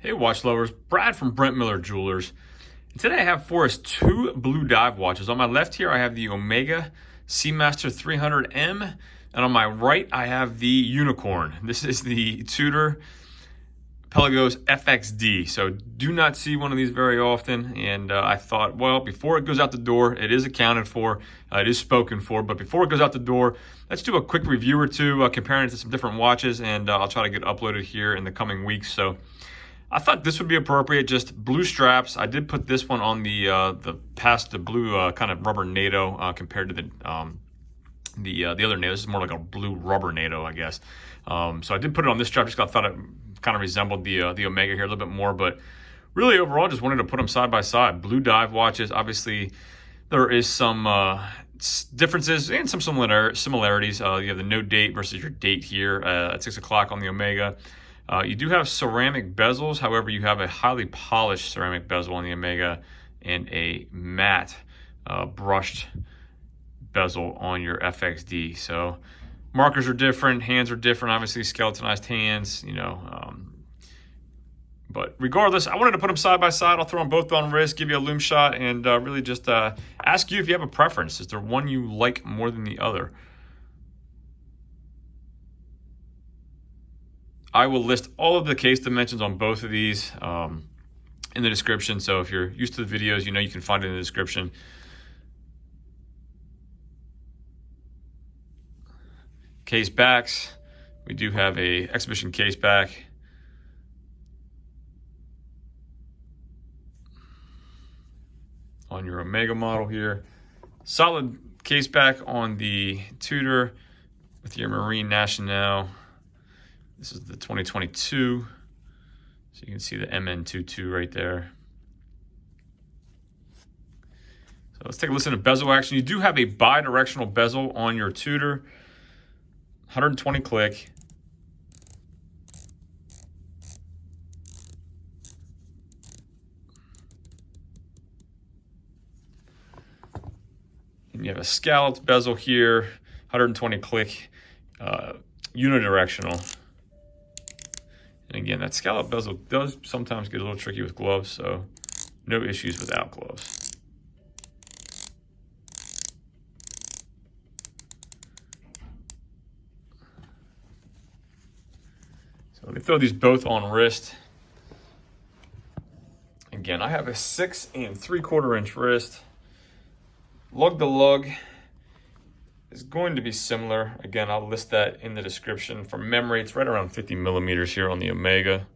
Hey watch lovers, Brad from Brent Miller Jewelers. And today I have for us two blue dive watches. On my left here I have the Omega Seamaster 300M, and on my right I have the Unicorn. This is the Tudor Pelagos FXD. So do not see one of these very often, and I thought, well, before it goes out the door, it is accounted for, it is spoken for, but before it goes out the door, let's do a quick review or two comparing it to some different watches, and I'll try to get uploaded here in the coming weeks. So I thought this would be appropriate, just blue straps. I did put this one on the blue kind of rubber NATO compared to the other NATO. This is more like a blue rubber NATO, I guess. So I did put it on this strap just because I thought it kind of resembled the Omega here a little bit more. But really overall, just wanted to put them side by side. Blue dive watches. Obviously, there is some differences and some similarities. You have the no date versus your date here at 6 o'clock on the Omega. You do have ceramic bezels, however, you have a highly polished ceramic bezel on the Omega and a matte brushed bezel on your FXD. So markers are different, hands are different, obviously skeletonized hands, you know. But regardless, I wanted to put them side by side. I'll throw them both on wrist, give you a lume shot, and really just ask you if you have a preference. Is there one you like more than the other? I will list all of the case dimensions on both of these in the description. So if you're used to the videos, you know you can find it in the description. Case backs. We do have a exhibition case back. On your Omega model here. Solid case back on the Tudor with your Marine Nationale. This is the 2022, so you can see the MN22 right there. So let's take a listen to bezel action. You do have a bi-directional bezel on your Tudor, 120 click. And you have a scalloped bezel here, 120 click, unidirectional. And again, that scallop bezel does sometimes get a little tricky with gloves, so no issues without gloves. So let me throw these both on wrist. Again, I have a 6 3/4 inch wrist. Lug to lug is going to be similar. Again, I'll list that in the description. From memory, it's right around 50 millimeters here on the Omega.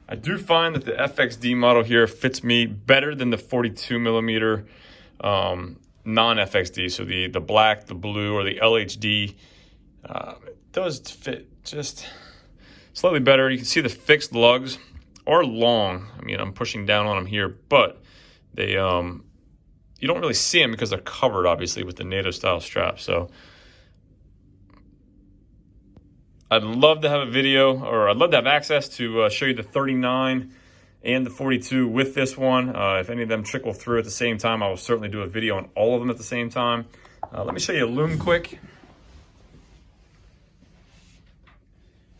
I do find that the FXD model here fits me better than the 42 millimeter non-FXD. So the black, the blue, or the LHD, it does fit just slightly better. You can see the fixed lugs are long. I mean, I'm pushing down on them here, but they you don't really see them because they're covered, obviously, with the NATO style strap. So I'd love to have a video, or I'd love to have access to show you the 39 and the 42 with this one. If any of them trickle through at the same time, I will certainly do a video on all of them at the same time. Let me show you a lume quick.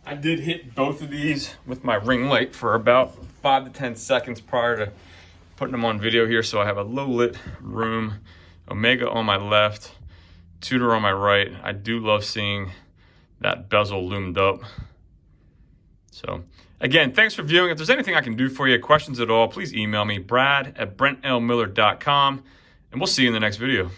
I did hit both of these with my ring light for about 5 to 10 seconds prior to putting them on video here. So I have a low lit room, Omega on my left, Tudor on my right. I do love seeing that bezel loomed up. So again, thanks for viewing. If there's anything I can do for you, questions at all, please email me, brad@brentlmiller.com, and we'll see you in the next video.